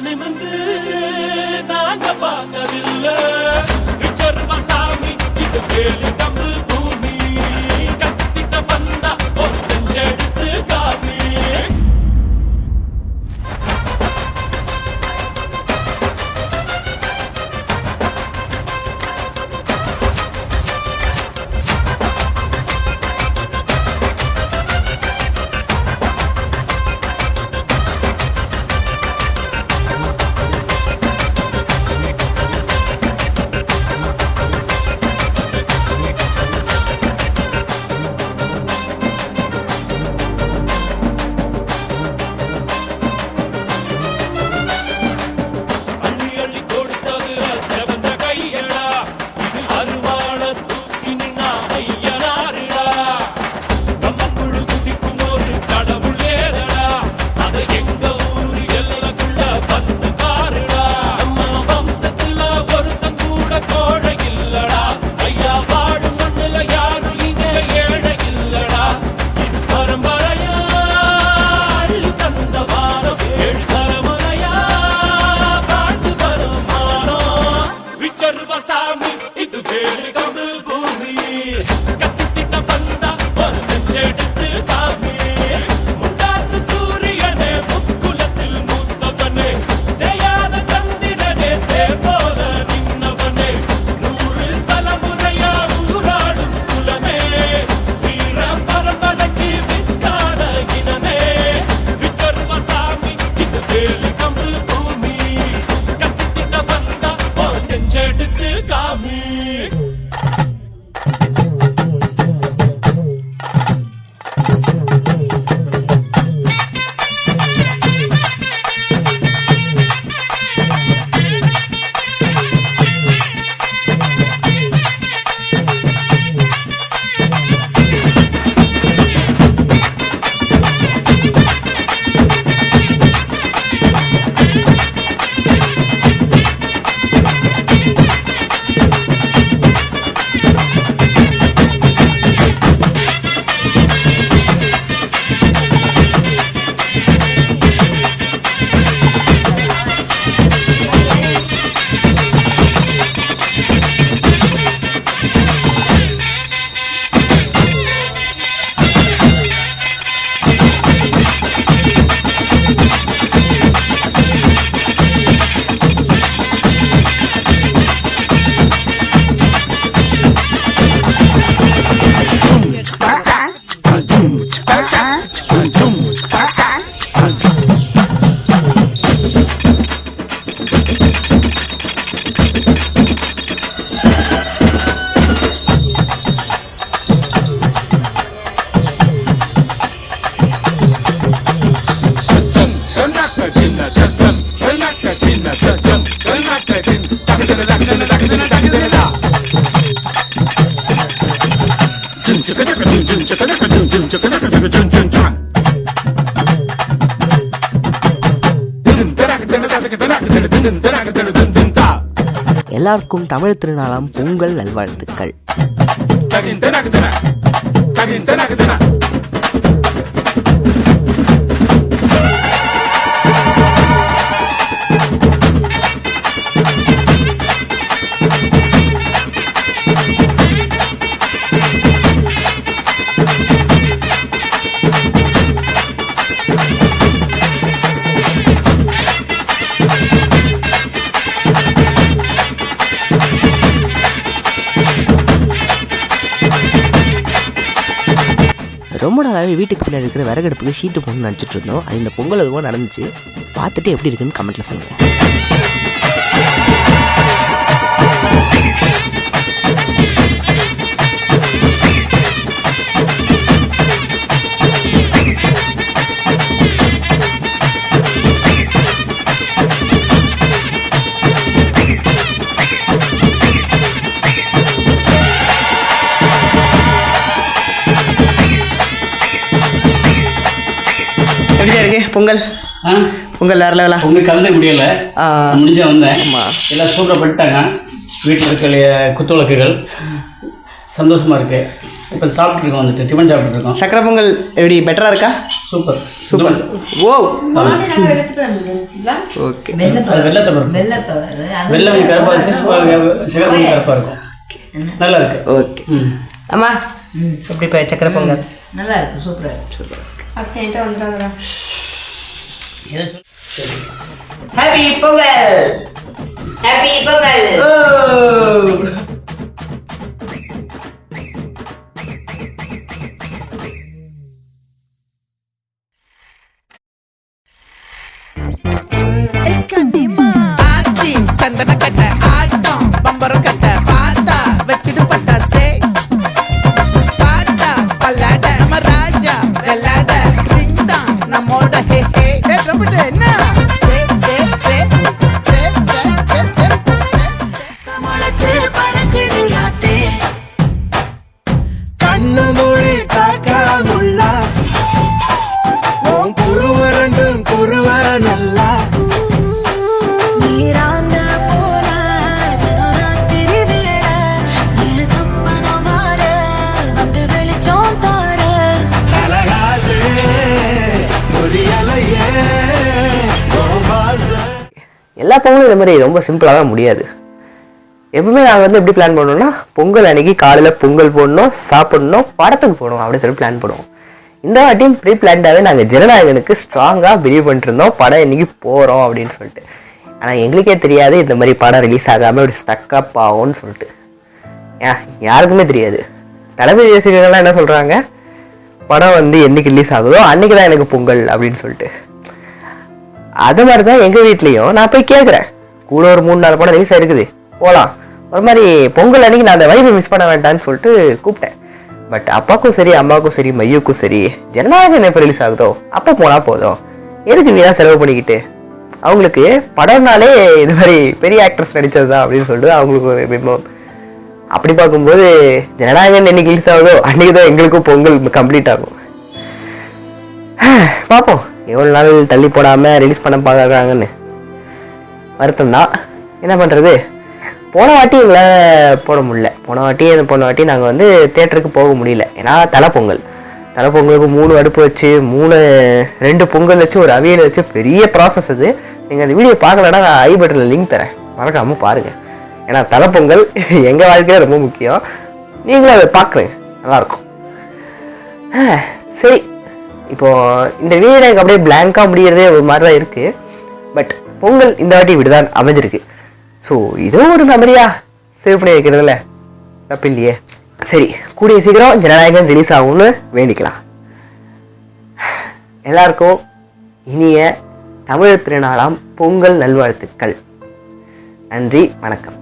நிமிந்து நாங்க பார்த்ததில்லை. விச்சர்வசாமி இது வேலி கம்பு பூமி, கத்திட்ட வந்தா ஒரு நெஞ்செடுத்து காமி. எல்லாருக்கும் தமிழ் திருநாளாம் பொங்கல் நல்வாழ்த்துக்கள். ரொம்ப நாளாகவே வீட்டுக்கு பின்னாடி இருக்கிற விறகடுப்புக்கு ஷீட்டு போட்டு நினச்சிட்டு இருந்தோம். அது இந்த பொங்கல் அதுவும் நடந்துச்சு. பார்த்துட்டு எப்படி இருக்குன்னு கமெண்ட்டில் சொல்லுங்கள். பொங்கல் பொங்கல் வேற லெவலா? பொங்கல் கலந்து முடியல, முடிஞ்ச வந்தேன். எல்லாம் சூப்பராக பண்ணிட்டாங்க. வீட்டில் இருக்க குத்துவிளக்குகள் சந்தோஷமாக இருக்குது. இப்போ சாப்பிட்ருக்கோம், வந்துட்டு டிஃபன் சாப்பிட்ருக்கோம். சக்கரை பொங்கல் எப்படி பெட்டராக இருக்கா? Super super. Oh okay. அது வெள்ளத்தை பொறுத்து. வெள்ளம் கொஞ்சம் கருப்பாக இருந்துச்சுன்னா சக்கரை கொஞ்சம் கருப்பாக இருக்கும். நல்லா இருக்கு. ஓகே. அம்மா எப்படி சக்கரை பொங்கல்? நல்லா இருக்கு. சூப்பராக சூப்பர். என்கிட்ட வந்துடாதா. ஹாப்பி பொங்கல். ஹாப்பி பொங்கல். சந்தன கட்ட ஆட்டம் பம்பரம் கட்ட பாத்தா வச்சிடு பட்டாசே பாட்டா பல்லாட நம்ம ராஜா வெள்ளாட ரிங் தான் நம்மோட ஹே ஹே என்ன சே சே சே சே சே சே முளைச்சு பறக்குது யாத்தே கண்ணு மொழி காக்கா முள்ளா உன் புருவ ரெண்டும் குருவ நல்லா நீராந்த போல ராத்திரி வேள என் சொப்பனம் வார வந்து வெளிச்சம் தார அழகாதே முடியலையே எல்லா பொங்கலும் இந்த மாதிரி ரொம்ப சிம்பிளாக முடியாது. எப்பவுமே நாங்கள் வந்து எப்படி பிளான் பண்ணோம்னா பொங்கல் அன்னைக்கு காலையில் பொங்கல் போடணும், சாப்பிடணும், படத்துக்கு போகணும் அப்படின்னு சொல்லி பிளான் பண்ணுவோம். இந்த வாட்டியும் ப்ரீ பிளான்டாகவே நாங்கள் ஜனநாயகனுக்கு ஸ்ட்ராங்காக பிலீவ் பண்ணிட்டு இருந்தோம் படம் இன்னைக்கு போகிறோம் அப்படின்னு சொல்லிட்டு. ஆனால் எங்களுக்கே தெரியாது இந்த மாதிரி படம் ரிலீஸ் ஆகாமல் இப்படி ஸ்டக்கப் ஆகும்னு சொல்லிட்டு. யாருக்குமே தெரியாது. தளபதி ரசிகர்கள்லாம் என்ன சொல்கிறாங்க, படம் வந்து என்னைக்கு ரிலீஸ் ஆகுதோ அன்னைக்கு தான் எனக்கு பொங்கல் அப்படின்னு சொல்லிட்டு. அது மாதிரி தான் எங்கள் வீட்லேயும் நான் போய் கேட்குறேன், கூட ஒரு 3-4 படம் ரிலீஸ் ஆகிருக்குது போகலாம், ஒரு மாதிரி பொங்கல் அன்னைக்கு நான் அந்த வைபை மிஸ் பண்ண வேண்டாம்னு சொல்லிட்டு கூப்பிட்டேன். பட் அப்பாவுக்கும் சரி அம்மாவுக்கும் சரி மையுக்கும் சரி ஜனநாயகன் எப்போ ரிலீஸ் ஆகுதோ அப்போ போனால் போதும், எதுக்கு வீணாக செலவு பண்ணிக்கிட்டு. அவங்களுக்கு படம்னாலே இது மாதிரி பெரிய ஆக்ட்ரஸ் நடித்தது தான் அப்படின்னு சொல்லிட்டு அவங்களுக்கு ஒரு பிம்பம். அப்படி பார்க்கும்போது ஜனநாயகன் என்னைக்கு ரிலீஸ் ஆகுதோ அன்றைக்கி தான் எங்களுக்கும் பொங்கல் கம்ப்ளீட் ஆகும். பார்ப்போம் எவ்வளோ நாள் தள்ளி போடாமல் ரிலீஸ் பண்ண பார்க்குறாங்கன்னு. வருத்தம் தான், என்ன பண்ணுறது. போன வாட்டி எங்களால் போட முடியல. போன வாட்டி நாங்கள் வந்து தேட்டருக்கு போக முடியல. ஏன்னா தலைப்பொங்கலுக்கு 3 அடுப்பு வச்சு 2 பொங்கல் வச்சு ஒரு அவியல் வச்சு பெரிய ப்ராசஸ் அது. நீங்கள் அந்த வீடியோ பார்க்கலன்னா நான் ஐ பட்டனில் லிங்க் தரேன், மறக்காமல் பாருங்கள். ஏன்னா தலைப்பொங்கல் எங்கள் வாழ்க்கையில் ரொம்ப முக்கியம். நீங்களும் அதை பார்க்குறேன், நல்லாயிருக்கும். சரி, இப்போது இந்த வீடியோ எனக்கு அப்படியே பிளாங்காக முடிகிறதே ஒரு மாதிரி தான் இருக்குது. பட் பொங்கல் இந்த வாட்டி இப்படிதான் அமைஞ்சிருக்கு. ஸோ இதோ ஒரு மெமரியா சேவ் பண்ணி வைக்கிறதுல தப்பு இல்லையே. சரி, கூடிய சீக்கிரம் ஜனநாயகன் ரிலீஸ் ஆகும்னு வேண்டிக்கலாம். எல்லாருக்கும் இனிய தமிழர் திருநாளாம் பொங்கல் நல்வாழ்த்துக்கள். நன்றி, வணக்கம்.